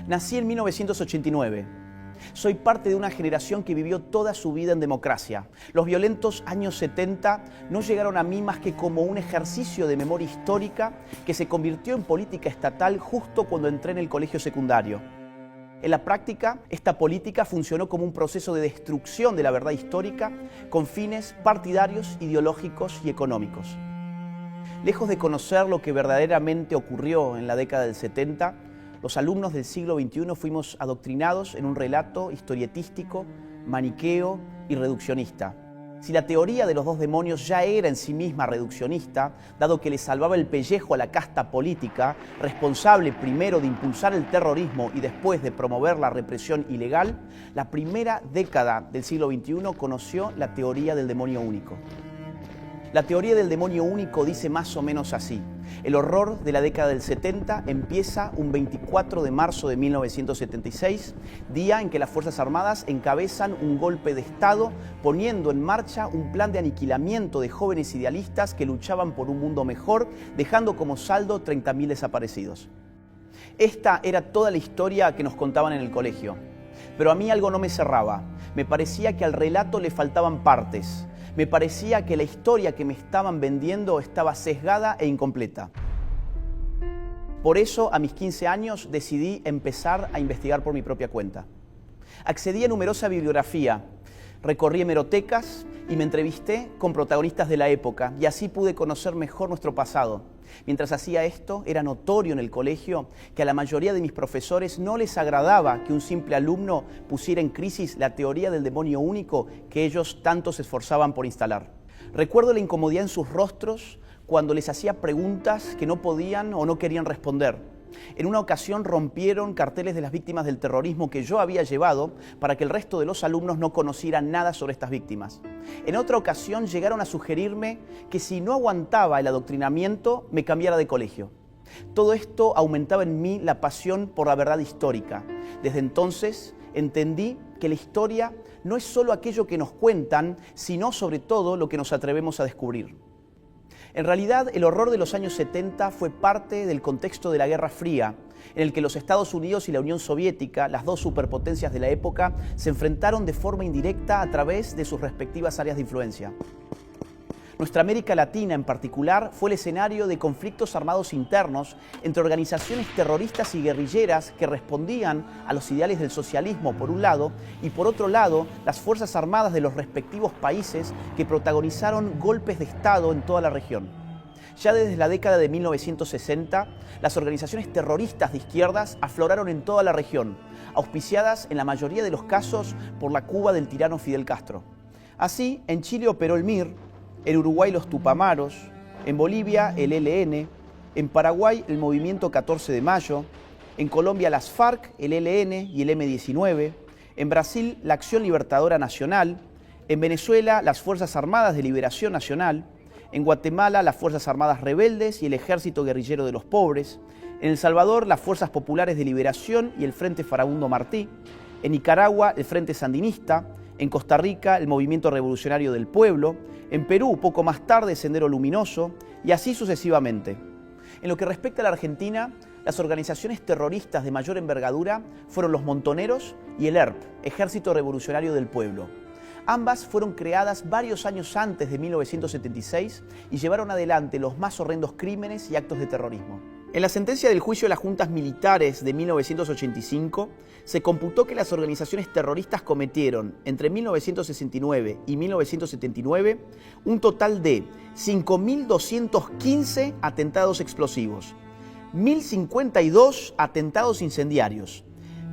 Nací en 1989. Soy parte de una generación que vivió toda su vida en democracia. Los violentos años 70 no llegaron a mí más que como un ejercicio de memoria histórica que se convirtió en política estatal justo cuando entré en el colegio secundario. En la práctica, esta política funcionó como un proceso de destrucción de la verdad histórica con fines partidarios, ideológicos y económicos. Lejos de conocer lo que verdaderamente ocurrió en la década del 70, los alumnos del siglo XXI fuimos adoctrinados en un relato historietístico, maniqueo y reduccionista. Si la teoría de los dos demonios ya era en sí misma reduccionista, dado que le salvaba el pellejo a la casta política, responsable primero de impulsar el terrorismo y después de promover la represión ilegal, la primera década del siglo XXI conoció la teoría del demonio único. La teoría del demonio único dice más o menos así: el horror de la década del 70 empieza un 24 de marzo de 1976, día en que las Fuerzas Armadas encabezan un golpe de Estado, poniendo en marcha un plan de aniquilamiento de jóvenes idealistas que luchaban por un mundo mejor, dejando como saldo 30.000 desaparecidos. Esta era toda la historia que nos contaban en el colegio. Pero a mí algo no me cerraba. Me parecía que al relato le faltaban partes. Me parecía que la historia que me estaban vendiendo estaba sesgada e incompleta. Por eso, a mis 15 años, decidí empezar a investigar por mi propia cuenta. Accedí a numerosa bibliografía, recorrí hemerotecas y me entrevisté con protagonistas de la época, y así pude conocer mejor nuestro pasado. Mientras hacía esto, era notorio en el colegio que a la mayoría de mis profesores no les agradaba que un simple alumno pusiera en crisis la teoría del demonio único que ellos tanto se esforzaban por instalar. Recuerdo la incomodidad en sus rostros cuando les hacía preguntas que no podían o no querían responder. En una ocasión rompieron carteles de las víctimas del terrorismo que yo había llevado para que el resto de los alumnos no conocieran nada sobre estas víctimas. En otra ocasión llegaron a sugerirme que si no aguantaba el adoctrinamiento, me cambiara de colegio. Todo esto aumentaba en mí la pasión por la verdad histórica. Desde entonces entendí que la historia no es solo aquello que nos cuentan, sino sobre todo lo que nos atrevemos a descubrir. En realidad, el horror de los años 70 fue parte del contexto de la Guerra Fría, en el que los Estados Unidos y la Unión Soviética, las dos superpotencias de la época, se enfrentaron de forma indirecta a través de sus respectivas áreas de influencia. Nuestra América Latina, en particular, fue el escenario de conflictos armados internos entre organizaciones terroristas y guerrilleras que respondían a los ideales del socialismo, por un lado, y por otro lado, las Fuerzas Armadas de los respectivos países que protagonizaron golpes de Estado en toda la región. Ya desde la década de 1960, las organizaciones terroristas de izquierdas afloraron en toda la región, auspiciadas en la mayoría de los casos por la Cuba del tirano Fidel Castro. Así, en Chile operó el MIR, en Uruguay los Tupamaros, en Bolivia el ELN, en Paraguay el Movimiento 14 de Mayo, en Colombia las FARC, el ELN y el M-19, en Brasil la Acción Libertadora Nacional, en Venezuela las Fuerzas Armadas de Liberación Nacional, en Guatemala las Fuerzas Armadas Rebeldes y el Ejército Guerrillero de los Pobres, en El Salvador las Fuerzas Populares de Liberación y el Frente Farabundo Martí, en Nicaragua el Frente Sandinista, en Costa Rica el Movimiento Revolucionario del Pueblo, en Perú poco más tarde Sendero Luminoso y así sucesivamente. En lo que respecta a la Argentina, las organizaciones terroristas de mayor envergadura fueron los Montoneros y el ERP, Ejército Revolucionario del Pueblo. Ambas fueron creadas varios años antes de 1976 y llevaron adelante los más horrendos crímenes y actos de terrorismo. En la sentencia del juicio de las juntas militares de 1985, se computó que las organizaciones terroristas cometieron entre 1969 y 1979 un total de 5.215 atentados explosivos, 1.052 atentados incendiarios,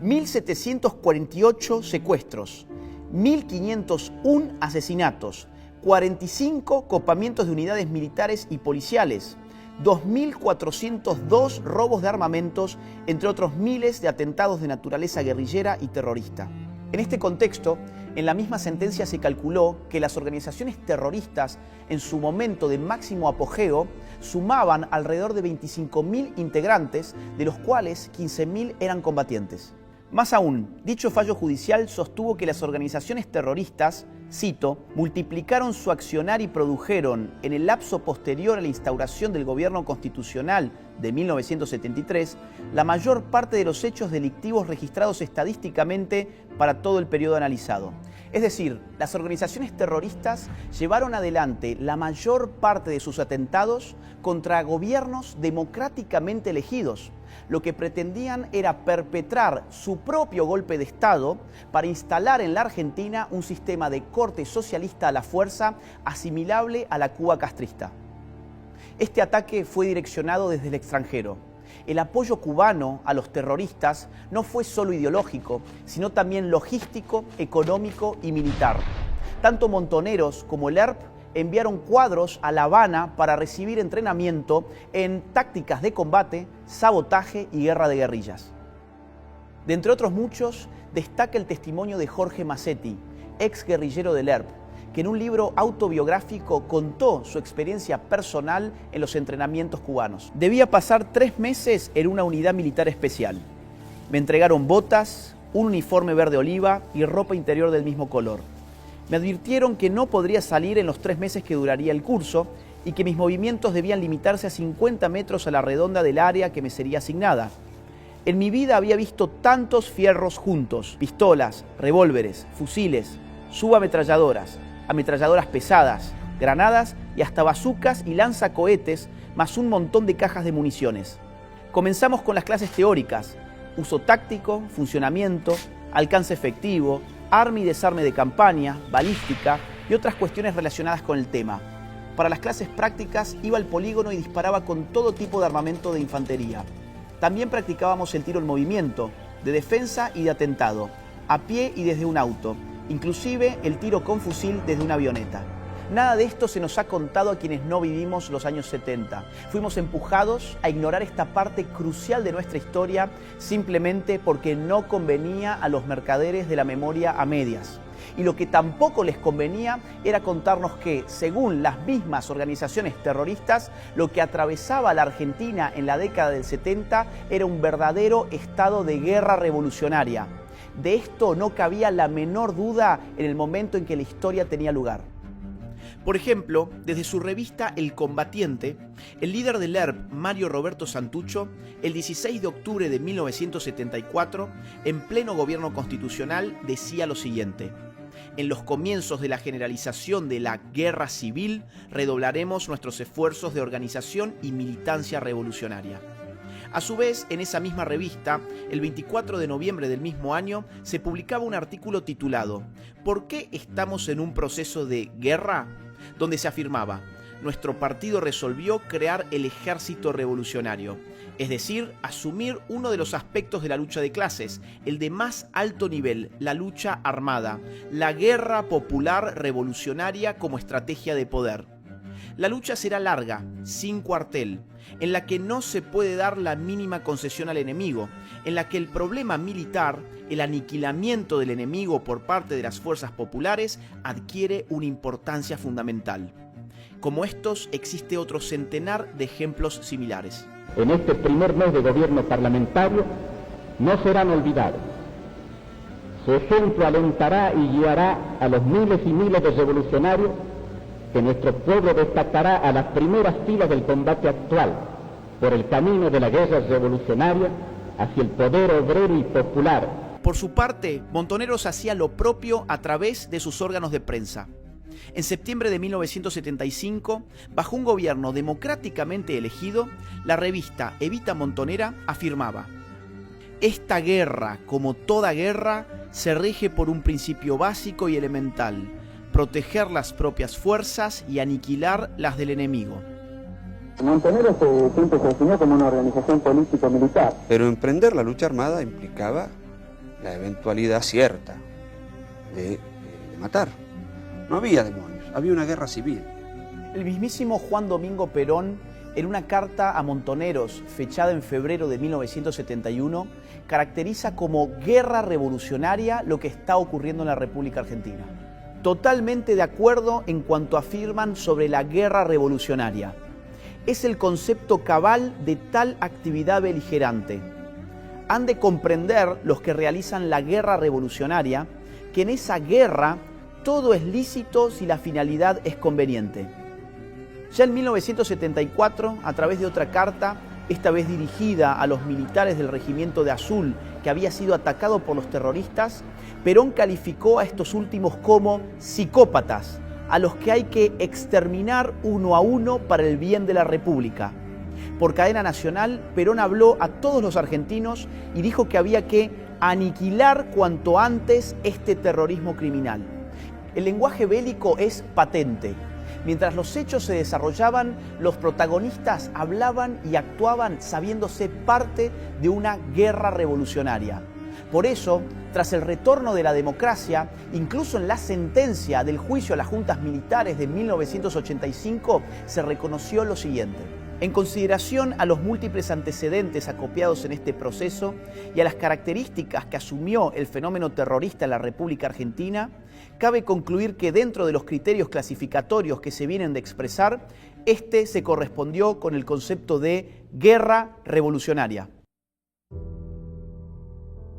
1.748 secuestros, 1.501 asesinatos, 45 copamientos de unidades militares y policiales, 2.402 robos de armamentos, entre otros miles de atentados de naturaleza guerrillera y terrorista. En este contexto, en la misma sentencia se calculó que las organizaciones terroristas, en su momento de máximo apogeo, sumaban alrededor de 25.000 integrantes, de los cuales 15.000 eran combatientes. Más aún, dicho fallo judicial sostuvo que las organizaciones terroristas cito, multiplicaron su accionar y produjeron, en el lapso posterior a la instauración del gobierno constitucional de 1973, la mayor parte de los hechos delictivos registrados estadísticamente para todo el periodo analizado. Es decir, las organizaciones terroristas llevaron adelante la mayor parte de sus atentados contra gobiernos democráticamente elegidos. Lo que pretendían era perpetrar su propio golpe de Estado para instalar en la Argentina un sistema de corte socialista a la fuerza asimilable a la Cuba castrista. Este ataque fue direccionado desde el extranjero. El apoyo cubano a los terroristas no fue solo ideológico, sino también logístico, económico y militar. Tanto Montoneros como el ERP enviaron cuadros a La Habana para recibir entrenamiento en tácticas de combate, sabotaje y guerra de guerrillas. De entre otros muchos, destaca el testimonio de Jorge Massetti, ex guerrillero del ERP, que en un libro autobiográfico contó su experiencia personal en los entrenamientos cubanos. Debía pasar 3 meses en una unidad militar especial. Me entregaron botas, un uniforme verde oliva y ropa interior del mismo color. Me advirtieron que no podría salir en los 3 meses que duraría el curso y que mis movimientos debían limitarse a 50 metros a la redonda del área que me sería asignada. En mi vida había visto tantos fierros juntos: pistolas, revólveres, fusiles, subametralladoras, ametralladoras pesadas, granadas y hasta bazucas y lanzacohetes, más un montón de cajas de municiones. Comenzamos con las clases teóricas: uso táctico, funcionamiento, alcance efectivo, arma y desarme de campaña, balística y otras cuestiones relacionadas con el tema. Para las clases prácticas iba al polígono y disparaba con todo tipo de armamento de infantería. También practicábamos el tiro en movimiento, de defensa y de atentado, a pie y desde un auto, inclusive el tiro con fusil desde una avioneta. Nada de esto se nos ha contado a quienes no vivimos los años 70. Fuimos empujados a ignorar esta parte crucial de nuestra historia simplemente porque no convenía a los mercaderes de la memoria a medias. Y lo que tampoco les convenía era contarnos que, según las mismas organizaciones terroristas, lo que atravesaba a la Argentina en la década del 70 era un verdadero estado de guerra revolucionaria. De esto no cabía la menor duda en el momento en que la historia tenía lugar. Por ejemplo, desde su revista El Combatiente, el líder del ERP, Mario Roberto Santucho, el 16 de octubre de 1974, en pleno gobierno constitucional, decía lo siguiente: en los comienzos de la generalización de la guerra civil, redoblaremos nuestros esfuerzos de organización y militancia revolucionaria. A su vez, en esa misma revista, el 24 de noviembre del mismo año, se publicaba un artículo titulado ¿Por qué estamos en un proceso de guerra?, donde se afirmaba: nuestro partido resolvió crear el ejército revolucionario, es decir, asumir uno de los aspectos de la lucha de clases, el de más alto nivel, la lucha armada, la guerra popular revolucionaria como estrategia de poder. La lucha será larga, sin cuartel, en la que no se puede dar la mínima concesión al enemigo, en la que el problema militar, el aniquilamiento del enemigo por parte de las fuerzas populares, adquiere una importancia fundamental. Como estos, existe otro centenar de ejemplos similares. En este primer mes de gobierno parlamentario no serán olvidados. Su ejemplo alentará y guiará a los miles y miles de revolucionarios que nuestro pueblo destacará a las primeras filas del combate actual por el camino de la guerra revolucionaria hacia el poder obrero y popular. Por su parte, Montoneros hacía lo propio a través de sus órganos de prensa. En septiembre de 1975, bajo un gobierno democráticamente elegido, la revista Evita Montonera afirmaba: esta guerra, como toda guerra, se rige por un principio básico y elemental: proteger las propias fuerzas y aniquilar las del enemigo. Montoneros siempre se definió como una organización político-militar. Pero emprender la lucha armada implicaba la eventualidad cierta de matar. No había demonios, había una guerra civil. El mismísimo Juan Domingo Perón, en una carta a Montoneros fechada en febrero de 1971, caracteriza como guerra revolucionaria lo que está ocurriendo en la República Argentina. Totalmente de acuerdo en cuanto afirman sobre la guerra revolucionaria. Es el concepto cabal de tal actividad beligerante. Han de comprender los que realizan la guerra revolucionaria que en esa guerra todo es lícito si la finalidad es conveniente. Ya en 1974, a través de otra carta, esta vez dirigida a los militares del Regimiento de Azul, que había sido atacado por los terroristas, Perón calificó a estos últimos como psicópatas, a los que hay que exterminar uno a uno para el bien de la República. Por cadena nacional, Perón habló a todos los argentinos y dijo que había que aniquilar cuanto antes este terrorismo criminal. El lenguaje bélico es patente. Mientras los hechos se desarrollaban, los protagonistas hablaban y actuaban sabiéndose parte de una guerra revolucionaria. Por eso, tras el retorno de la democracia, incluso en la sentencia del juicio a las juntas militares de 1985, se reconoció lo siguiente. En consideración a los múltiples antecedentes acopiados en este proceso y a las características que asumió el fenómeno terrorista en la República Argentina, cabe concluir que dentro de los criterios clasificatorios que se vienen de expresar, este se correspondió con el concepto de guerra revolucionaria.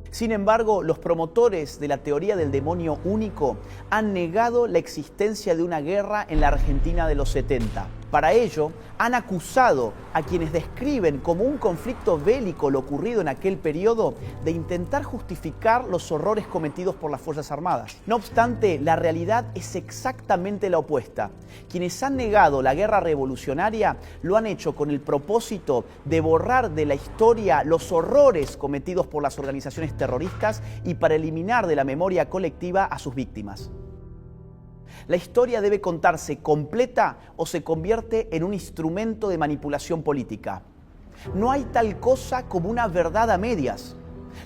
Sin embargo, los promotores de la teoría del demonio único han negado la existencia de una guerra en la Argentina de los 70. Para ello, han acusado a quienes describen como un conflicto bélico lo ocurrido en aquel periodo de intentar justificar los horrores cometidos por las Fuerzas Armadas. No obstante, la realidad es exactamente la opuesta. Quienes han negado la guerra revolucionaria lo han hecho con el propósito de borrar de la historia los horrores cometidos por las organizaciones terroristas y para eliminar de la memoria colectiva a sus víctimas. La historia debe contarse completa o se convierte en un instrumento de manipulación política. No hay tal cosa como una verdad a medias.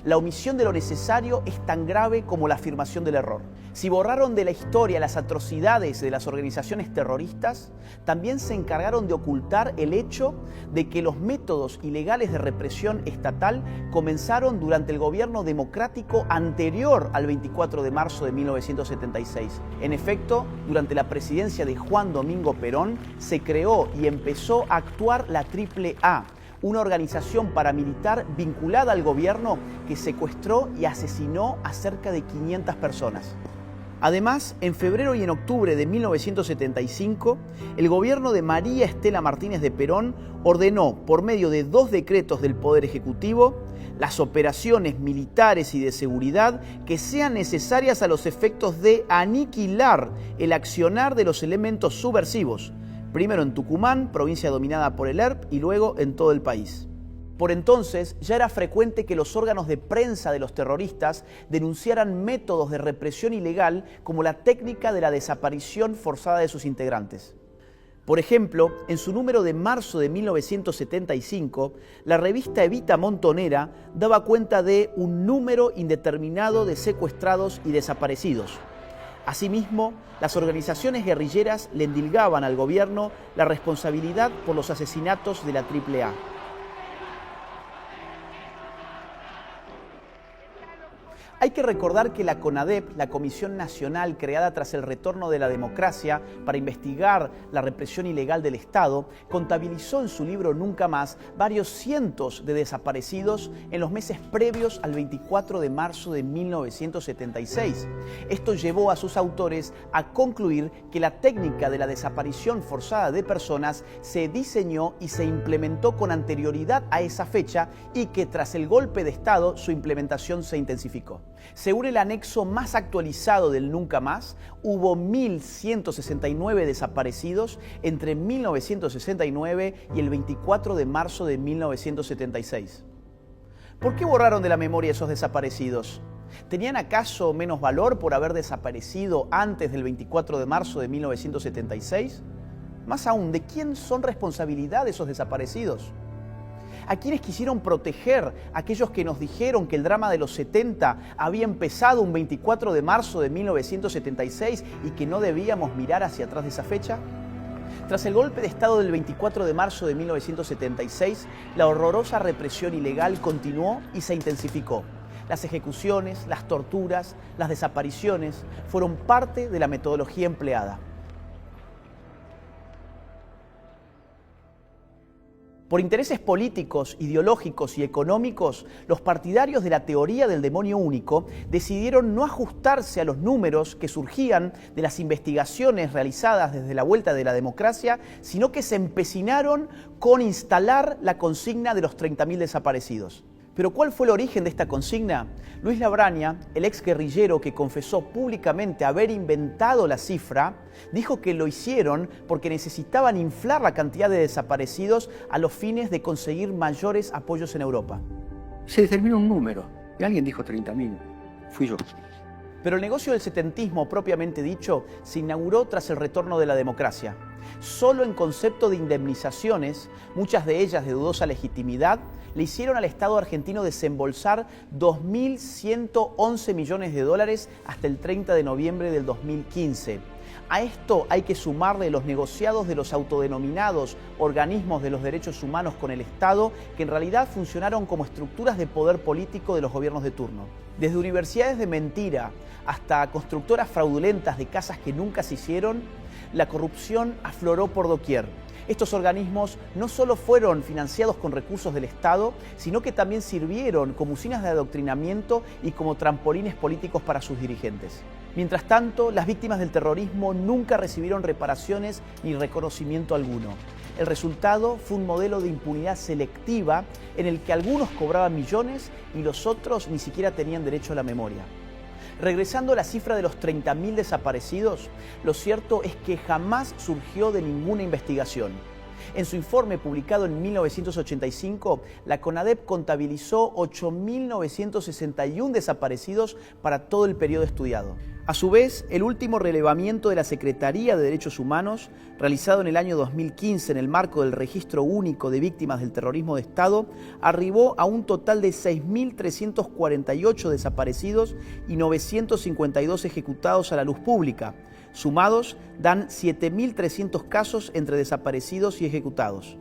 La omisión de lo necesario es tan grave como la afirmación del error. Si borraron de la historia las atrocidades de las organizaciones terroristas, también se encargaron de ocultar el hecho de que los métodos ilegales de represión estatal comenzaron durante el gobierno democrático anterior al 24 de marzo de 1976. En efecto, durante la presidencia de Juan Domingo Perón, se creó y empezó a actuar la AAA, una organización paramilitar vinculada al gobierno que secuestró y asesinó a cerca de 500 personas. Además, en febrero y en octubre de 1975, el gobierno de María Estela Martínez de Perón ordenó, por medio de 2 decretos del Poder Ejecutivo, las operaciones militares y de seguridad que sean necesarias a los efectos de aniquilar el accionar de los elementos subversivos, primero en Tucumán, provincia dominada por el ERP, y luego en todo el país. Por entonces ya era frecuente que los órganos de prensa de los terroristas denunciaran métodos de represión ilegal como la técnica de la desaparición forzada de sus integrantes. Por ejemplo, en su número de marzo de 1975, la revista Evita Montonera daba cuenta de un número indeterminado de secuestrados y desaparecidos. Asimismo, las organizaciones guerrilleras le endilgaban al gobierno la responsabilidad por los asesinatos de la AAA. Hay que recordar que la CONADEP, la Comisión Nacional creada tras el retorno de la democracia para investigar la represión ilegal del Estado, contabilizó en su libro Nunca Más varios cientos de desaparecidos en los meses previos al 24 de marzo de 1976. Esto llevó a sus autores a concluir que la técnica de la desaparición forzada de personas se diseñó y se implementó con anterioridad a esa fecha y que tras el golpe de Estado su implementación se intensificó. Según el anexo más actualizado del Nunca Más, hubo 1.169 desaparecidos entre 1969 y el 24 de marzo de 1976. ¿Por qué borraron de la memoria esos desaparecidos? ¿Tenían acaso menos valor por haber desaparecido antes del 24 de marzo de 1976? Más aún, ¿de quién son responsabilidad esos desaparecidos? ¿A quienes quisieron proteger? Aquellos que nos dijeron que el drama de los 70 había empezado un 24 de marzo de 1976 y que no debíamos mirar hacia atrás de esa fecha. Tras el golpe de Estado del 24 de marzo de 1976, la horrorosa represión ilegal continuó y se intensificó. Las ejecuciones, las torturas, las desapariciones fueron parte de la metodología empleada. Por intereses políticos, ideológicos y económicos, los partidarios de la teoría del demonio único decidieron no ajustarse a los números que surgían de las investigaciones realizadas desde la vuelta de la democracia, sino que se empecinaron con instalar la consigna de los 30.000 desaparecidos. ¿Pero cuál fue el origen de esta consigna? Luis Labraña, el ex guerrillero que confesó públicamente haber inventado la cifra, dijo que lo hicieron porque necesitaban inflar la cantidad de desaparecidos a los fines de conseguir mayores apoyos en Europa. Se determinó un número y alguien dijo 30.000. Fui yo. Pero el negocio del setentismo, propiamente dicho, se inauguró tras el retorno de la democracia. Solo en concepto de indemnizaciones, muchas de ellas de dudosa legitimidad, le hicieron al Estado argentino desembolsar 2.111 millones de dólares hasta el 30 de noviembre del 2015. A esto hay que sumarle los negociados de los autodenominados organismos de los derechos humanos con el Estado, que en realidad funcionaron como estructuras de poder político de los gobiernos de turno. Desde universidades de mentira hasta constructoras fraudulentas de casas que nunca se hicieron, la corrupción afloró por doquier. Estos organismos no solo fueron financiados con recursos del Estado, sino que también sirvieron como usinas de adoctrinamiento y como trampolines políticos para sus dirigentes. Mientras tanto, las víctimas del terrorismo nunca recibieron reparaciones ni reconocimiento alguno. El resultado fue un modelo de impunidad selectiva en el que algunos cobraban millones y los otros ni siquiera tenían derecho a la memoria. Regresando a la cifra de los 30.000 desaparecidos, lo cierto es que jamás surgió de ninguna investigación. En su informe publicado en 1985, la CONADEP contabilizó 8.961 desaparecidos para todo el periodo estudiado. A su vez, el último relevamiento de la Secretaría de Derechos Humanos, realizado en el año 2015 en el marco del Registro Único de Víctimas del Terrorismo de Estado, arribó a un total de 6.348 desaparecidos y 952 ejecutados a la luz pública. Sumados, dan 7.300 casos entre desaparecidos y ejecutados.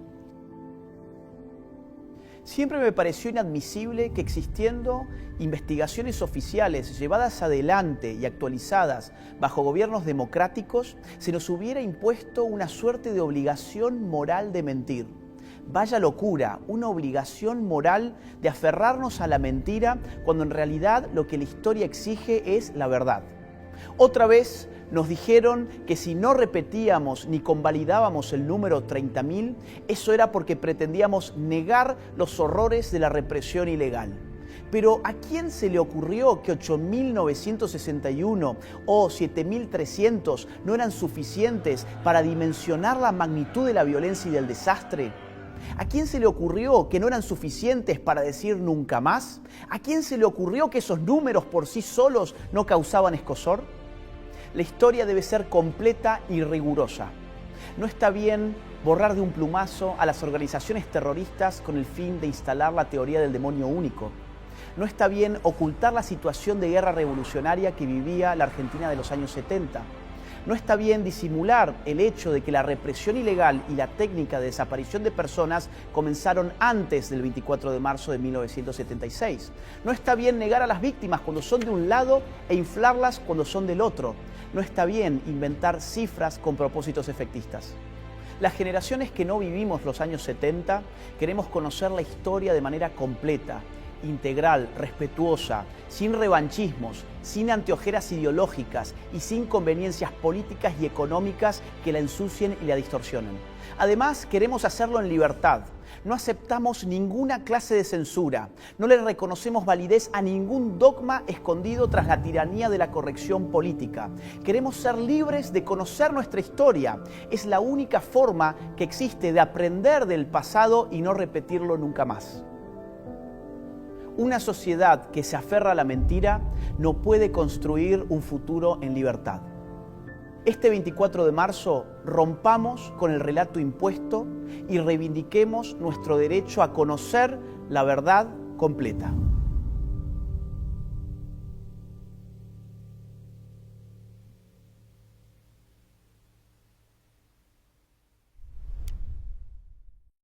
Siempre me pareció inadmisible que, existiendo investigaciones oficiales llevadas adelante y actualizadas bajo gobiernos democráticos, se nos hubiera impuesto una suerte de obligación moral de mentir. Vaya locura, una obligación moral de aferrarnos a la mentira cuando en realidad lo que la historia exige es la verdad. Otra vez nos dijeron que si no repetíamos ni convalidábamos el número 30.000, eso era porque pretendíamos negar los horrores de la represión ilegal. Pero ¿a quién se le ocurrió que 8.961 o 7.300 no eran suficientes para dimensionar la magnitud de la violencia y del desastre? ¿A quién se le ocurrió que no eran suficientes para decir nunca más? ¿A quién se le ocurrió que esos números por sí solos no causaban escozor? La historia debe ser completa y rigurosa. No está bien borrar de un plumazo a las organizaciones terroristas con el fin de instalar la teoría del demonio único. No está bien ocultar la situación de guerra revolucionaria que vivía la Argentina de los años 70. No está bien disimular el hecho de que la represión ilegal y la técnica de desaparición de personas comenzaron antes del 24 de marzo de 1976. No está bien negar a las víctimas cuando son de un lado e inflarlas cuando son del otro. No está bien inventar cifras con propósitos efectistas. Las generaciones que no vivimos los años 70 queremos conocer la historia de manera completa, integral, respetuosa, sin revanchismos, sin anteojeras ideológicas y sin conveniencias políticas y económicas que la ensucien y la distorsionen. Además, queremos hacerlo en libertad. No aceptamos ninguna clase de censura. No le reconocemos validez a ningún dogma escondido tras la tiranía de la corrección política. Queremos ser libres de conocer nuestra historia. Es la única forma que existe de aprender del pasado y no repetirlo nunca más. Una sociedad que se aferra a la mentira no puede construir un futuro en libertad. Este 24 de marzo rompamos con el relato impuesto y reivindiquemos nuestro derecho a conocer la verdad completa.